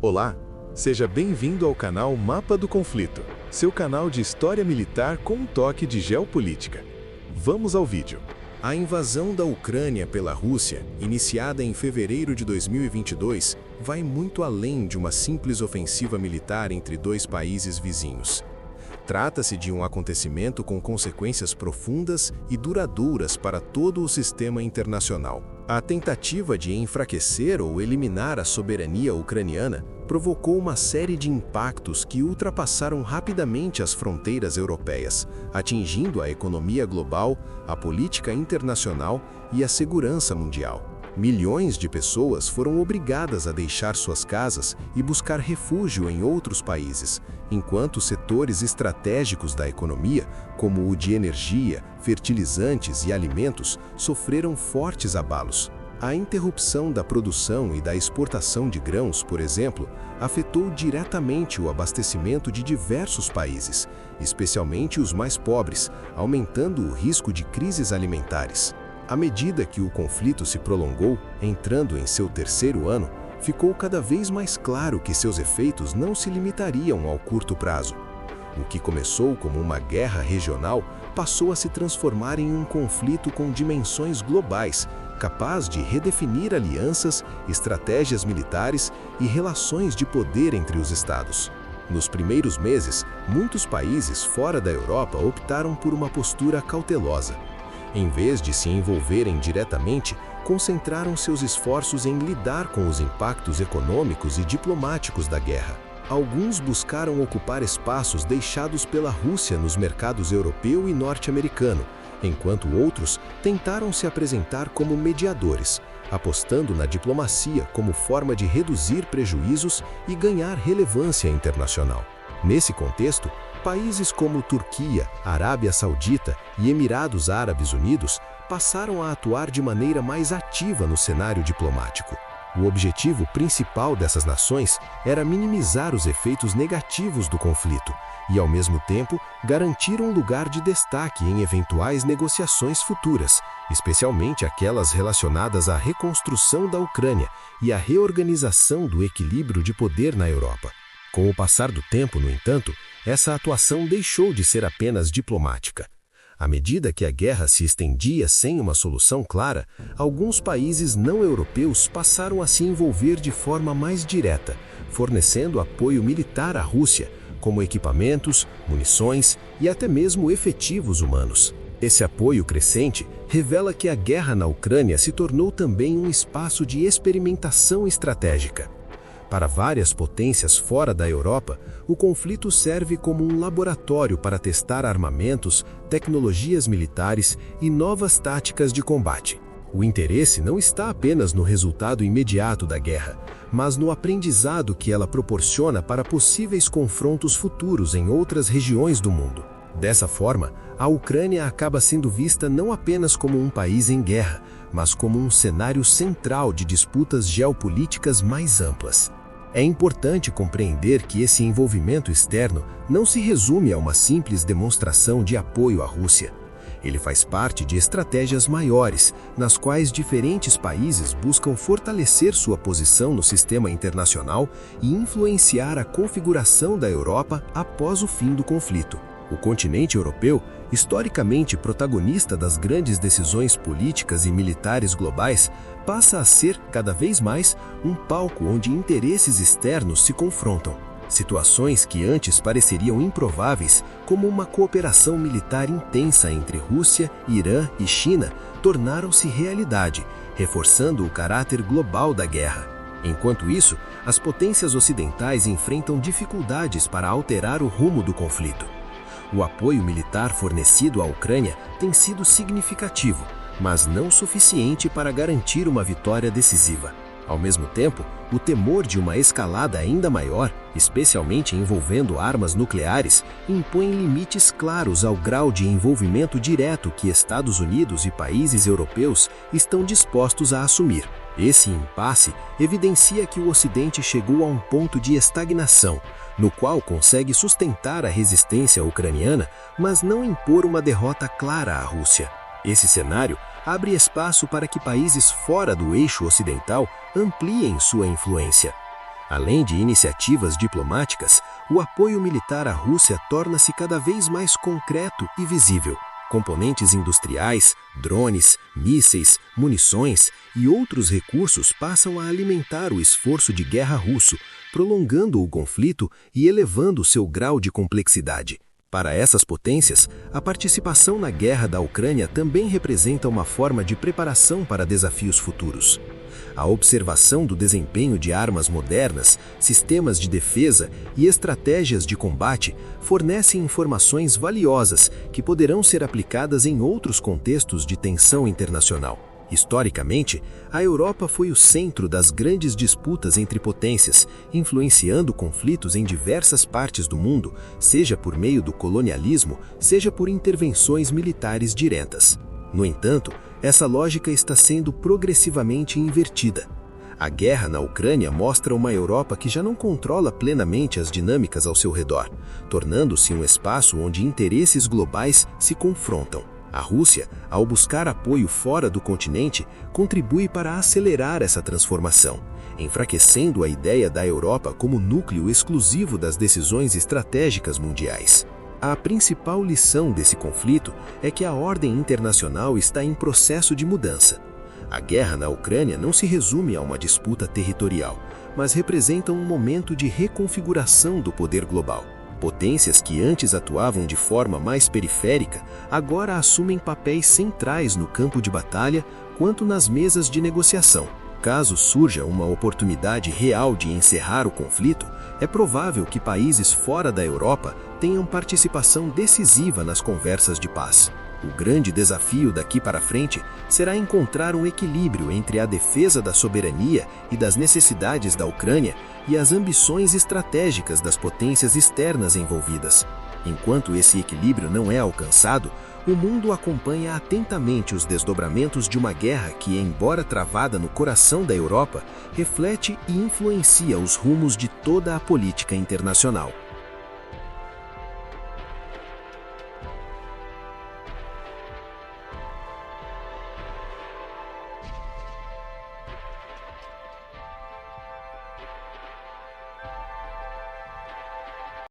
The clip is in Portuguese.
Olá, seja bem-vindo ao canal Mapa do Conflito, seu canal de história militar com um toque de geopolítica. Vamos ao vídeo. A invasão da Ucrânia pela Rússia, iniciada em fevereiro de 2022, vai muito além de uma simples ofensiva militar entre dois países vizinhos. Trata-se de um acontecimento com consequências profundas e duradouras para todo o sistema internacional. A tentativa de enfraquecer ou eliminar a soberania ucraniana provocou uma série de impactos que ultrapassaram rapidamente as fronteiras europeias, atingindo a economia global, a política internacional e a segurança mundial. Milhões de pessoas foram obrigadas a deixar suas casas e buscar refúgio em outros países, enquanto setores estratégicos da economia, como o de energia, fertilizantes e alimentos, sofreram fortes abalos. A interrupção da produção e da exportação de grãos, por exemplo, afetou diretamente o abastecimento de diversos países, especialmente os mais pobres, aumentando o risco de crises alimentares. À medida que o conflito se prolongou, entrando em seu terceiro ano, ficou cada vez mais claro que seus efeitos não se limitariam ao curto prazo. O que começou como uma guerra regional passou a se transformar em um conflito com dimensões globais, capaz de redefinir alianças, estratégias militares e relações de poder entre os estados. Nos primeiros meses, muitos países fora da Europa optaram por uma postura cautelosa. Em vez de se envolverem diretamente, concentraram seus esforços em lidar com os impactos econômicos e diplomáticos da guerra. Alguns buscaram ocupar espaços deixados pela Rússia nos mercados europeu e norte-americano, enquanto outros tentaram se apresentar como mediadores, apostando na diplomacia como forma de reduzir prejuízos e ganhar relevância internacional. Nesse contexto, países como Turquia, Arábia Saudita e Emirados Árabes Unidos passaram a atuar de maneira mais ativa no cenário diplomático. O objetivo principal dessas nações era minimizar os efeitos negativos do conflito e, ao mesmo tempo, garantir um lugar de destaque em eventuais negociações futuras, especialmente aquelas relacionadas à reconstrução da Ucrânia e à reorganização do equilíbrio de poder na Europa. Com o passar do tempo, no entanto, essa atuação deixou de ser apenas diplomática. À medida que a guerra se estendia sem uma solução clara, alguns países não europeus passaram a se envolver de forma mais direta, fornecendo apoio militar à Rússia, como equipamentos, munições e até mesmo efetivos humanos. Esse apoio crescente revela que a guerra na Ucrânia se tornou também um espaço de experimentação estratégica. Para várias potências fora da Europa, o conflito serve como um laboratório para testar armamentos, tecnologias militares e novas táticas de combate. O interesse não está apenas no resultado imediato da guerra, mas no aprendizado que ela proporciona para possíveis confrontos futuros em outras regiões do mundo. Dessa forma, a Ucrânia acaba sendo vista não apenas como um país em guerra, mas como um cenário central de disputas geopolíticas mais amplas. É importante compreender que esse envolvimento externo não se resume a uma simples demonstração de apoio à Rússia. Ele faz parte de estratégias maiores, nas quais diferentes países buscam fortalecer sua posição no sistema internacional e influenciar a configuração da Europa após o fim do conflito. O continente europeu, historicamente protagonista das grandes decisões políticas e militares globais, passa a ser, cada vez mais, um palco onde interesses externos se confrontam. Situações que antes pareceriam improváveis, como uma cooperação militar intensa entre Rússia, Irã e China, tornaram-se realidade, reforçando o caráter global da guerra. Enquanto isso, as potências ocidentais enfrentam dificuldades para alterar o rumo do conflito. O apoio militar fornecido à Ucrânia tem sido significativo, mas não suficiente para garantir uma vitória decisiva. Ao mesmo tempo, o temor de uma escalada ainda maior, especialmente envolvendo armas nucleares, impõe limites claros ao grau de envolvimento direto que Estados Unidos e países europeus estão dispostos a assumir. Esse impasse evidencia que o Ocidente chegou a um ponto de estagnação, no qual consegue sustentar a resistência ucraniana, mas não impor uma derrota clara à Rússia. Esse cenário abre espaço para que países fora do eixo ocidental ampliem sua influência. Além de iniciativas diplomáticas, o apoio militar à Rússia torna-se cada vez mais concreto e visível. Componentes industriais, drones, mísseis, munições e outros recursos passam a alimentar o esforço de guerra russo, prolongando o conflito e elevando seu grau de complexidade. Para essas potências, a participação na guerra da Ucrânia também representa uma forma de preparação para desafios futuros. A observação do desempenho de armas modernas, sistemas de defesa e estratégias de combate fornece informações valiosas que poderão ser aplicadas em outros contextos de tensão internacional. Historicamente, a Europa foi o centro das grandes disputas entre potências, influenciando conflitos em diversas partes do mundo, seja por meio do colonialismo, seja por intervenções militares diretas. No entanto, essa lógica está sendo progressivamente invertida. A guerra na Ucrânia mostra uma Europa que já não controla plenamente as dinâmicas ao seu redor, tornando-se um espaço onde interesses globais se confrontam. A Rússia, ao buscar apoio fora do continente, contribui para acelerar essa transformação, enfraquecendo a ideia da Europa como núcleo exclusivo das decisões estratégicas mundiais. A principal lição desse conflito é que a ordem internacional está em processo de mudança. A guerra na Ucrânia não se resume a uma disputa territorial, mas representa um momento de reconfiguração do poder global. Potências que antes atuavam de forma mais periférica, agora assumem papéis centrais no campo de batalha quanto nas mesas de negociação. Caso surja uma oportunidade real de encerrar o conflito, é provável que países fora da Europa tenham participação decisiva nas conversas de paz. O grande desafio daqui para frente será encontrar um equilíbrio entre a defesa da soberania e das necessidades da Ucrânia e as ambições estratégicas das potências externas envolvidas. Enquanto esse equilíbrio não é alcançado, o mundo acompanha atentamente os desdobramentos de uma guerra que, embora travada no coração da Europa, reflete e influencia os rumos de toda a política internacional.